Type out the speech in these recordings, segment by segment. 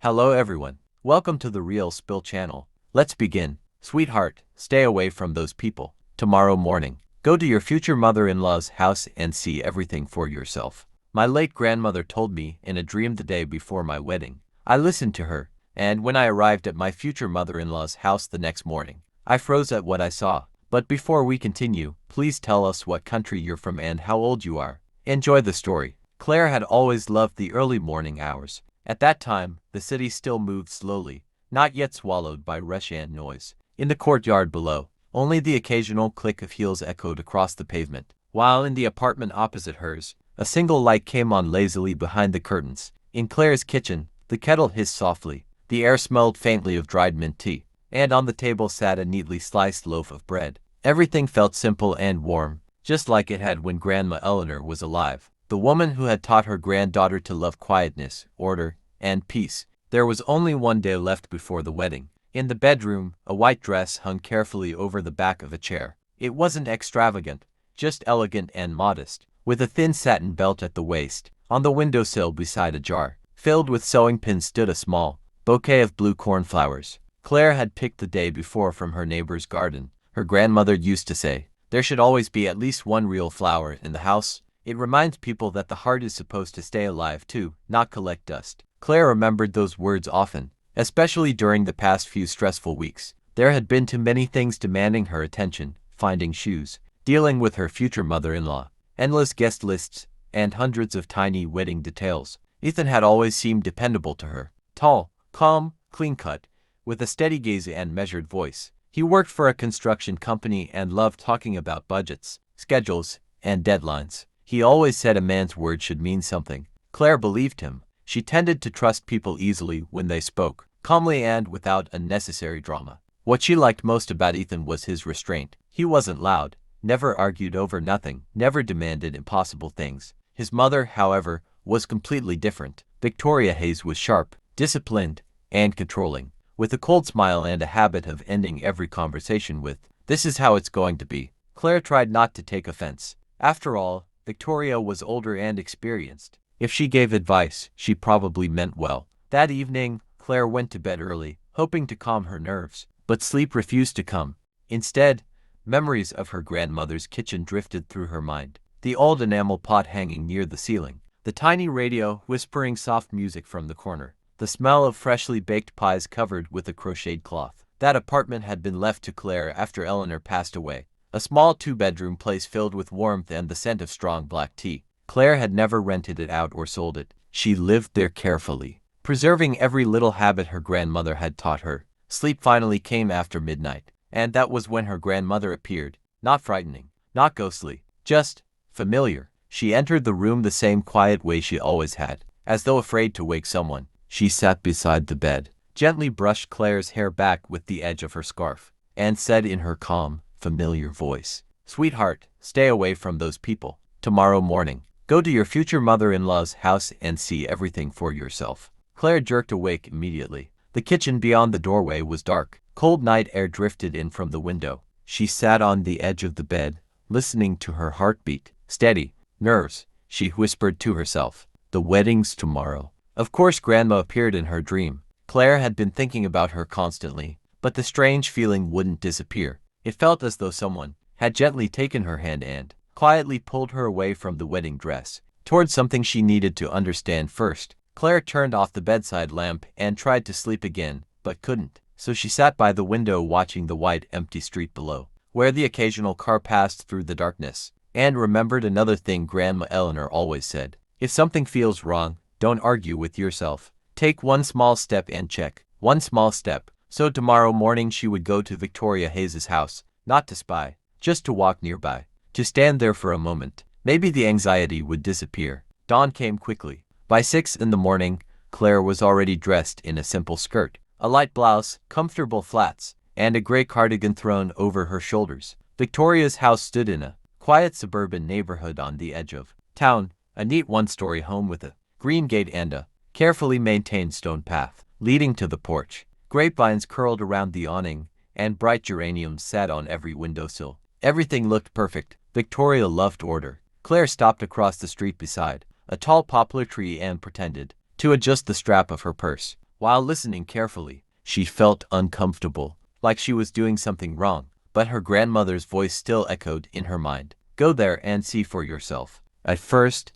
Hello everyone. Welcome to the Real Spill channel. Let's begin. Sweetheart, stay away from those people. Tomorrow morning, go to your future mother-in-law's house and see everything for yourself. My late grandmother told me in a dream the day before my wedding. I listened to her, and when I arrived at my future mother-in-law's house the next morning, I froze at what I saw. But before we continue, please tell us what country you're from and how old you are. Enjoy the story. Claire had always loved the early morning hours. At that time, the city still moved slowly, not yet swallowed by rush and noise. In the courtyard below, only the occasional click of heels echoed across the pavement, while in the apartment opposite hers, a single light came on lazily behind the curtains. In Claire's kitchen, the kettle hissed softly, the air smelled faintly of dried mint tea, and on the table sat a neatly sliced loaf of bread. Everything felt simple and warm, just like it had when Grandma Eleanor was alive, the woman who had taught her granddaughter to love quietness, order, and peace. There was only one day left before the wedding. In the bedroom, a white dress hung carefully over the back of a chair. It wasn't extravagant, just elegant and modest, with a thin satin belt at the waist. On the windowsill beside a jar, filled with sewing pins, stood a small bouquet of blue cornflowers. Claire had picked the day before from her neighbor's garden. Her grandmother used to say, "There should always be at least one real flower in the house. It reminds people that the heart is supposed to stay alive too, not collect dust." Claire remembered those words often, especially during the past few stressful weeks. There had been too many things demanding her attention: finding shoes, dealing with her future mother-in-law, endless guest lists, and hundreds of tiny wedding details. Ethan had always seemed dependable to her. Tall, calm, clean-cut, with a steady gaze and measured voice. He worked for a construction company and loved talking about budgets, schedules, and deadlines. He always said a man's word should mean something. Claire believed him. She tended to trust people easily when they spoke, calmly and without unnecessary drama. What she liked most about Ethan was his restraint. He wasn't loud, never argued over nothing, never demanded impossible things. His mother, however, was completely different. Victoria Hayes was sharp, disciplined, and controlling, with a cold smile and a habit of ending every conversation with, "This is how it's going to be." Claire tried not to take offense. After all, Victoria was older and experienced. If she gave advice, she probably meant well. That evening, Claire went to bed early, hoping to calm her nerves, but sleep refused to come. Instead, memories of her grandmother's kitchen drifted through her mind. The old enamel pot hanging near the ceiling, the tiny radio whispering soft music from the corner, the smell of freshly baked pies covered with a crocheted cloth. That apartment had been left to Claire after Eleanor passed away. A small two-bedroom place filled with warmth and the scent of strong black tea. Claire had never rented it out or sold it. She lived there carefully, preserving every little habit her grandmother had taught her. Sleep finally came after midnight, and that was when her grandmother appeared. Not frightening, not ghostly, just familiar. She entered the room the same quiet way she always had, as though afraid to wake someone. She sat beside the bed, gently brushed Claire's hair back with the edge of her scarf, and said in her calm, familiar voice, "Sweetheart, stay away from those people. Tomorrow morning, go to your future mother-in-law's house and see everything for yourself." Claire jerked awake immediately. The kitchen beyond the doorway was dark. Cold night air drifted in from the window. She sat on the edge of the bed, listening to her heartbeat. "Steady, nerves," she whispered to herself. "The wedding's tomorrow." Of course, Grandma appeared in her dream. Claire had been thinking about her constantly, but the strange feeling wouldn't disappear. It felt as though someone had gently taken her hand and quietly pulled her away from the wedding dress, towards something she needed to understand first. Claire turned off the bedside lamp and tried to sleep again, but couldn't. So she sat by the window watching the white, empty street below, where the occasional car passed through the darkness, and remembered another thing Grandma Eleanor always said: "If something feels wrong, don't argue with yourself. Take one small step and check. One small step." So tomorrow morning she would go to Victoria Hayes' house, not to spy, just to walk nearby, to stand there for a moment. Maybe the anxiety would disappear. Dawn came quickly. By 6 in the morning, Claire was already dressed in a simple skirt, a light blouse, comfortable flats, and a gray cardigan thrown over her shoulders. Victoria's house stood in a quiet suburban neighborhood on the edge of town, a neat one-story home with a green gate and a carefully maintained stone path leading to the porch. Grapevines curled around the awning, and bright geraniums sat on every windowsill. Everything looked perfect. Victoria loved order. Claire stopped across the street beside a tall poplar tree and pretended to adjust the strap of her purse. While listening carefully, she felt uncomfortable, like she was doing something wrong, but her grandmother's voice still echoed in her mind. Go there and see for yourself. At first,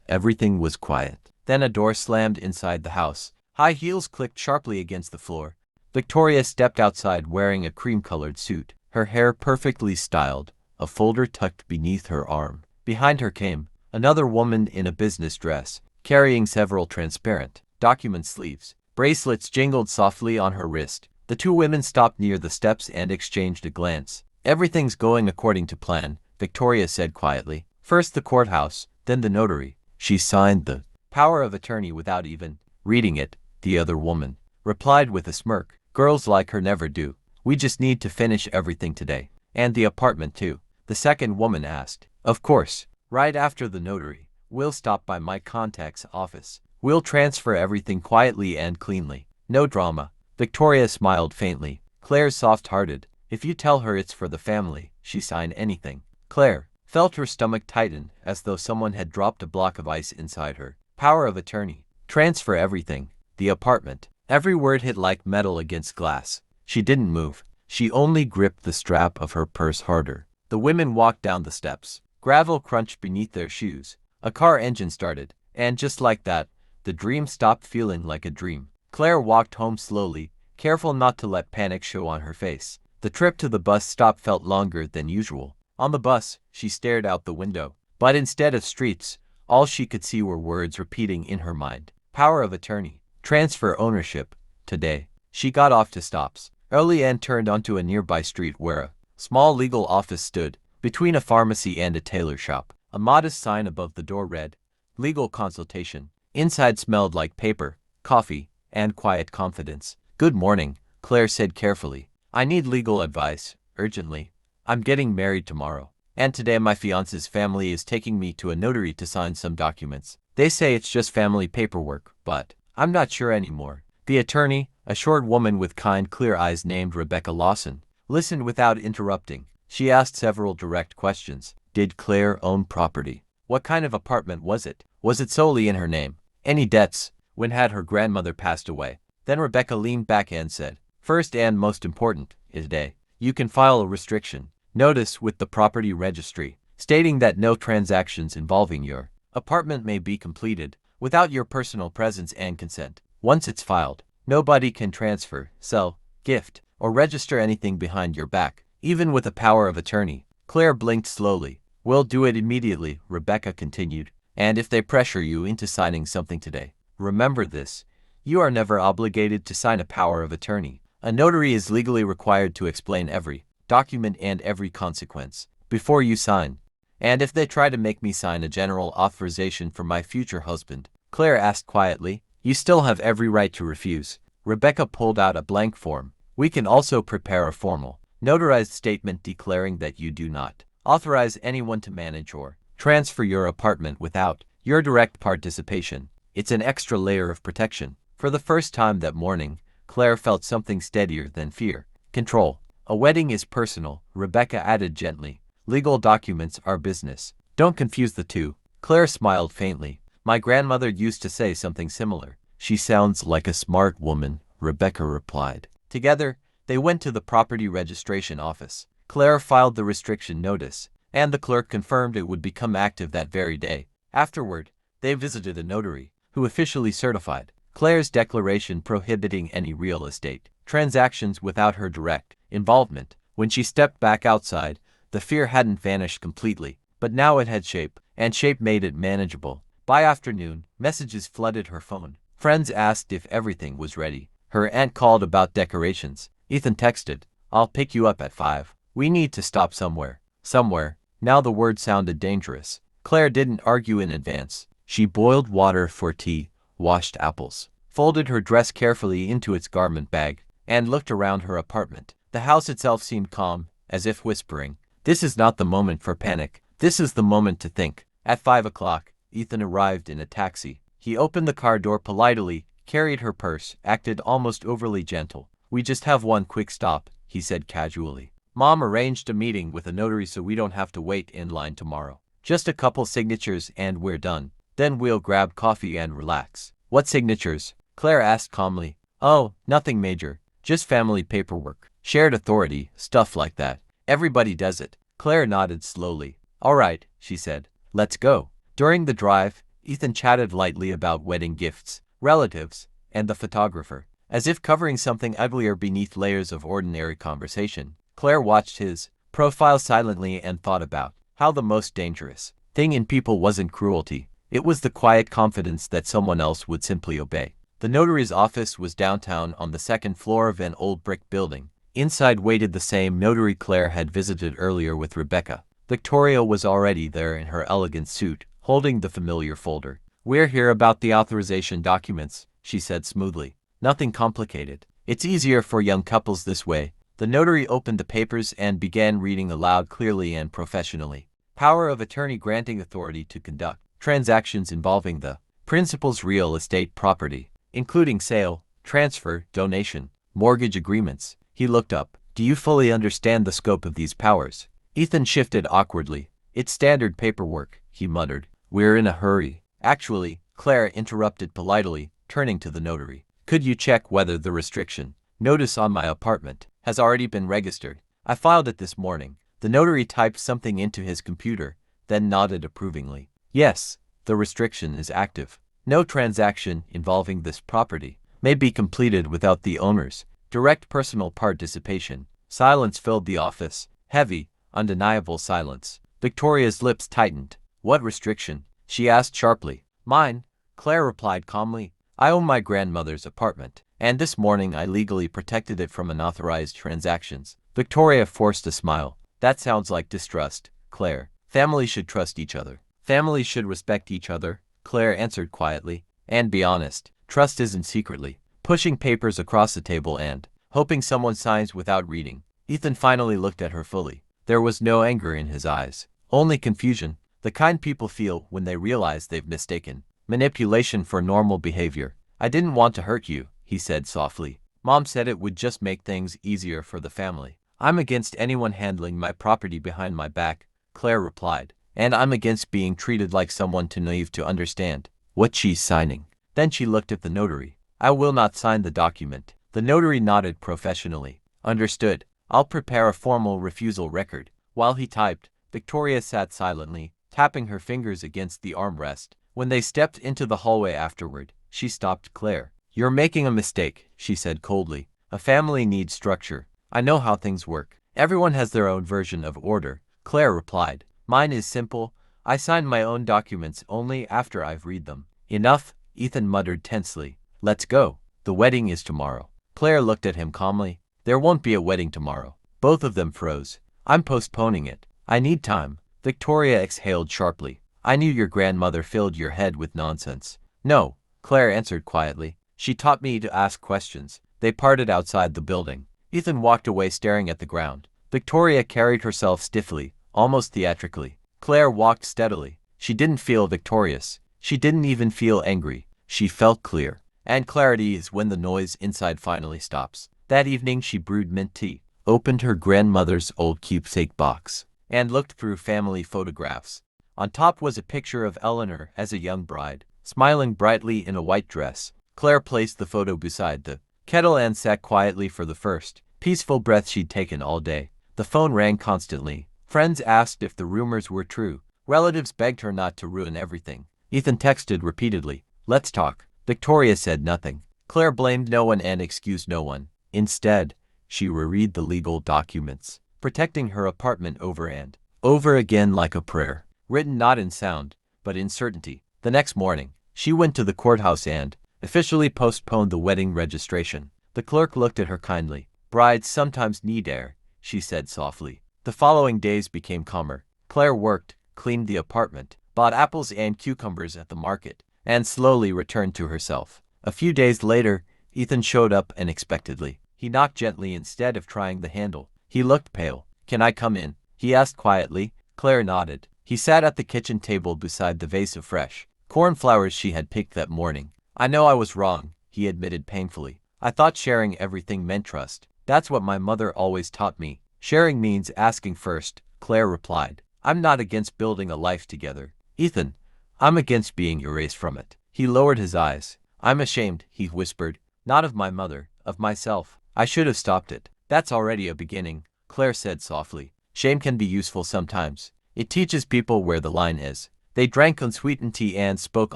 everything was quiet. Then a door slammed inside the house. High heels clicked sharply against the floor. Victoria stepped outside wearing a cream-colored suit, her hair perfectly styled, a folder tucked beneath her arm. Behind her came another woman in a business dress, carrying several transparent document sleeves. Bracelets jingled softly on her wrist. The two women stopped near the steps and exchanged a glance. Everything's going according to plan, Victoria said quietly. First the courthouse, then the notary. She signed the power of attorney without even reading it, the other woman replied with a smirk. Girls like her never do. We just need to finish everything today. And the apartment too, the second woman asked. Of course. Right after the notary. We'll stop by my contact's office. We'll transfer everything quietly and cleanly. No drama. Victoria smiled faintly. Claire's soft-hearted. If you tell her it's for the family, she sign anything. Claire felt her stomach tighten as though someone had dropped a block of ice inside her. Power of attorney. Transfer everything. The apartment. Every word hit like metal against glass. She didn't move. She only gripped the strap of her purse harder. The women walked down the steps. Gravel crunched beneath their shoes. A car engine started, and just like that, the dream stopped feeling like a dream. Claire walked home slowly, careful not to let panic show on her face. The trip to the bus stop felt longer than usual. On the bus, she stared out the window. But instead of streets, all she could see were words repeating in her mind. Power of attorney. Transfer ownership. Today. She got off to stops early and turned onto a nearby street where a small legal office stood, between a pharmacy and a tailor shop. A modest sign above the door read, Legal Consultation. Inside smelled like paper, coffee, and quiet confidence. Good morning, Claire said carefully. I need legal advice, urgently. I'm getting married tomorrow, and today my fiance's family is taking me to a notary to sign some documents. They say it's just family paperwork, but I'm not sure anymore. The attorney, a short woman with kind, clear eyes named Rebecca Lawson, listened without interrupting. She asked several direct questions. Did Claire own property? What kind of apartment was it? Was it solely in her name? Any debts? When had her grandmother passed away? Then Rebecca leaned back and said, First and most important, today, you can file a restriction notice with the property registry, stating that no transactions involving your apartment may be completed without your personal presence and consent. Once it's filed, nobody can transfer, sell, gift, or register anything behind your back, even with a power of attorney. Claire blinked slowly. We'll do it immediately, Rebecca continued. And if they pressure you into signing something today, remember this. You are never obligated to sign a power of attorney. A notary is legally required to explain every document and every consequence before you sign. And if they try to make me sign a general authorization for my future husband, Claire asked quietly, you still have every right to refuse. Rebecca pulled out a blank form. We can also prepare a formal, notarized statement declaring that you do not authorize anyone to manage or transfer your apartment without your direct participation. It's an extra layer of protection. For the first time that morning, Claire felt something steadier than fear. Control. A wedding is personal, Rebecca added gently. Legal documents are business. Don't confuse the two. Claire smiled faintly. My grandmother used to say something similar. She sounds like a smart woman, Rebecca replied. Together, they went to the property registration office. Claire filed the restriction notice, and the clerk confirmed it would become active that very day. Afterward, they visited a notary, who officially certified Claire's declaration prohibiting any real estate transactions without her direct involvement. When she stepped back outside, the fear hadn't vanished completely, but now it had shape, and shape made it manageable. By afternoon, messages flooded her phone. Friends asked if everything was ready. Her aunt called about decorations. Ethan texted, I'll pick you up at 5. We need to stop somewhere. Somewhere. Now the word sounded dangerous. Claire didn't argue in advance. She boiled water for tea, washed apples, folded her dress carefully into its garment bag, and looked around her apartment. The house itself seemed calm, as if whispering, this is not the moment for panic. This is the moment to think. At 5 o'clock, Ethan arrived in a taxi. He opened the car door politely, carried her purse, acted almost overly gentle. We just have one quick stop, he said casually. Mom arranged a meeting with a notary so we don't have to wait in line tomorrow. Just a couple signatures and we're done. Then we'll grab coffee and relax. What signatures? Claire asked calmly. Oh, nothing major. Just family paperwork. Shared authority, stuff like that. Everybody does it. Claire nodded slowly. All right, she said. Let's go. During the drive, Ethan chatted lightly about wedding gifts, relatives, and the photographer, as if covering something uglier beneath layers of ordinary conversation. Claire watched his profile silently and thought about how the most dangerous thing in people wasn't cruelty. It was the quiet confidence that someone else would simply obey. The notary's office was downtown on the second floor of an old brick building. Inside waited the same notary Claire had visited earlier with Rebecca. Victoria was already there in her elegant suit, holding the familiar folder. We're here about the authorization documents, she said smoothly. Nothing complicated. It's easier for young couples this way. The notary opened the papers and began reading aloud clearly and professionally. Power of attorney granting authority to conduct transactions involving the principal's real estate property, including sale, transfer, donation, mortgage agreements. He looked up. Do you fully understand the scope of these powers? Ethan shifted awkwardly. It's standard paperwork, he muttered. We're in a hurry. Actually, Claire interrupted politely, turning to the notary. Could you check whether the restriction notice on my apartment has already been registered? I filed it this morning. The notary typed something into his computer, then nodded approvingly. Yes, the restriction is active. No transaction involving this property may be completed without the owner's direct personal participation. Silence filled the office. Heavy, undeniable silence. Victoria's lips tightened. What restriction? She asked sharply. Mine, Claire replied calmly. I own my grandmother's apartment, and this morning I legally protected it from unauthorized transactions. Victoria forced a smile. That sounds like distrust, Claire. Families should trust each other. Families should respect each other, Claire answered quietly. And be honest, trust isn't secretly pushing papers across the table and hoping someone signs without reading. Ethan finally looked at her fully. There was no anger in his eyes, only confusion, the kind people feel when they realize they've mistaken manipulation for normal behavior. I didn't want to hurt you, he said softly. Mom said it would just make things easier for the family. I'm against anyone handling my property behind my back, Claire replied, and I'm against being treated like someone too naive to understand what she's signing. Then she looked at the notary. I will not sign the document. The notary nodded professionally. Understood. I'll prepare a formal refusal record. While he typed, Victoria sat silently, tapping her fingers against the armrest. When they stepped into the hallway afterward, she stopped Claire. You're making a mistake, she said coldly. A family needs structure. I know how things work. Everyone has their own version of order, Claire replied. Mine is simple. I sign my own documents only after I've read them. Enough, Ethan muttered tensely. Let's go. The wedding is tomorrow. Claire looked at him calmly. There won't be a wedding tomorrow. Both of them froze. I'm postponing it. I need time. Victoria exhaled sharply. I knew your grandmother filled your head with nonsense. No, Claire answered quietly. She taught me to ask questions. They parted outside the building. Ethan walked away staring at the ground. Victoria carried herself stiffly, almost theatrically. Claire walked steadily. She didn't feel victorious. She didn't even feel angry. She felt clear. And clarity is when the noise inside finally stops. That evening she brewed mint tea, opened her grandmother's old keepsake box, and looked through family photographs. On top was a picture of Eleanor as a young bride, smiling brightly in a white dress. Claire placed the photo beside the kettle and sat quietly for the first peaceful breath she'd taken all day. The phone rang constantly. Friends asked if the rumors were true. Relatives begged her not to ruin everything. Ethan texted repeatedly. Let's talk. Victoria said nothing. Claire blamed no one and excused no one. Instead, she reread the legal documents, protecting her apartment over and over again like a prayer, written not in sound, but in certainty. The next morning, she went to the courthouse and officially postponed the wedding registration. The clerk looked at her kindly. Brides sometimes need air, she said softly. The following days became calmer. Claire worked, cleaned the apartment, bought apples and cucumbers at the market, and slowly returned to herself. A few days later, Ethan showed up unexpectedly. He knocked gently instead of trying the handle. He looked pale. Can I come in? He asked quietly. Claire nodded. He sat at the kitchen table beside the vase of fresh cornflowers she had picked that morning. I know I was wrong, he admitted painfully. I thought sharing everything meant trust. That's what my mother always taught me. Sharing means asking first, Claire replied. I'm not against building a life together, Ethan. I'm against being erased from it. He lowered his eyes. I'm ashamed, he whispered. Not of my mother, of myself. I should have stopped it. That's already a beginning, Claire said softly. Shame can be useful sometimes. It teaches people where the line is. They drank unsweetened tea and spoke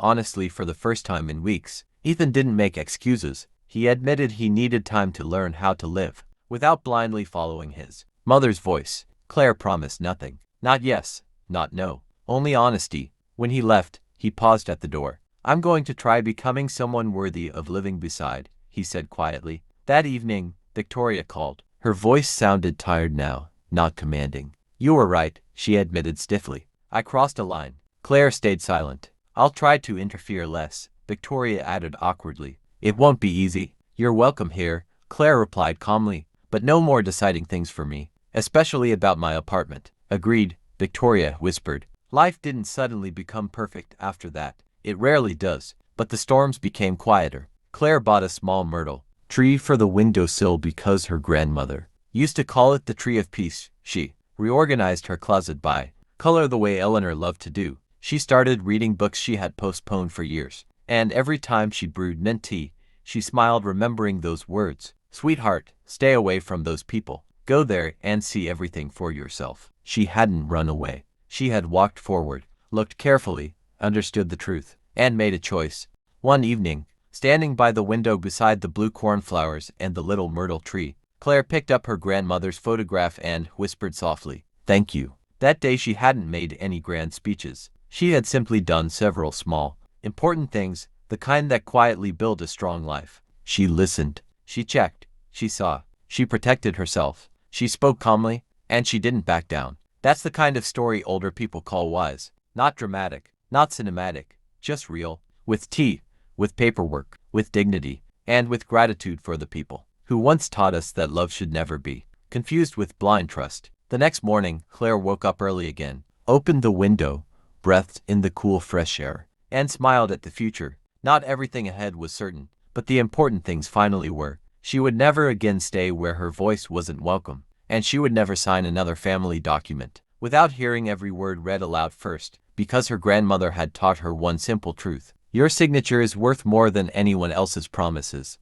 honestly for the first time in weeks. Ethan didn't make excuses. He admitted he needed time to learn how to live, without blindly following his mother's voice. Claire promised nothing. Not yes, not no. Only honesty. When he left, he paused at the door. I'm going to try becoming someone worthy of living beside, he said quietly. That evening, Victoria called. Her voice sounded tired now, not commanding. You were right, she admitted stiffly. I crossed a line. Claire stayed silent. I'll try to interfere less, Victoria added awkwardly. It won't be easy. You're welcome here, Claire replied calmly, but no more deciding things for me, especially about my apartment. Agreed, Victoria whispered. Life didn't suddenly become perfect after that. It rarely does, but the storms became quieter. Claire bought a small myrtle tree for the windowsill because her grandmother used to call it the tree of peace. She reorganized her closet by color the way Eleanor loved to do. She started reading books she had postponed for years, and every time she brewed mint tea, she smiled remembering those words. Sweetheart, stay away from those people. Go there and see everything for yourself. She hadn't run away. She had walked forward, looked carefully, understood the truth, and made a choice. One evening, standing by the window beside the blue cornflowers and the little myrtle tree, Claire picked up her grandmother's photograph and whispered softly, "Thank you." That day she hadn't made any grand speeches. She had simply done several small, important things, the kind that quietly build a strong life. She listened. She checked. She saw. She protected herself. She spoke calmly, and she didn't back down. That's the kind of story older people call wise. Not dramatic, not cinematic, just real. With tea, with paperwork, with dignity, and with gratitude for the people who once taught us that love should never be confused with blind trust. The next morning, Claire woke up early again, opened the window, breathed in the cool fresh air, and smiled at the future. Not everything ahead was certain, but the important things finally were. She would never again stay where her voice wasn't welcome, and she would never sign another family document without hearing every word read aloud first, because her grandmother had taught her one simple truth. Your signature is worth more than anyone else's promises.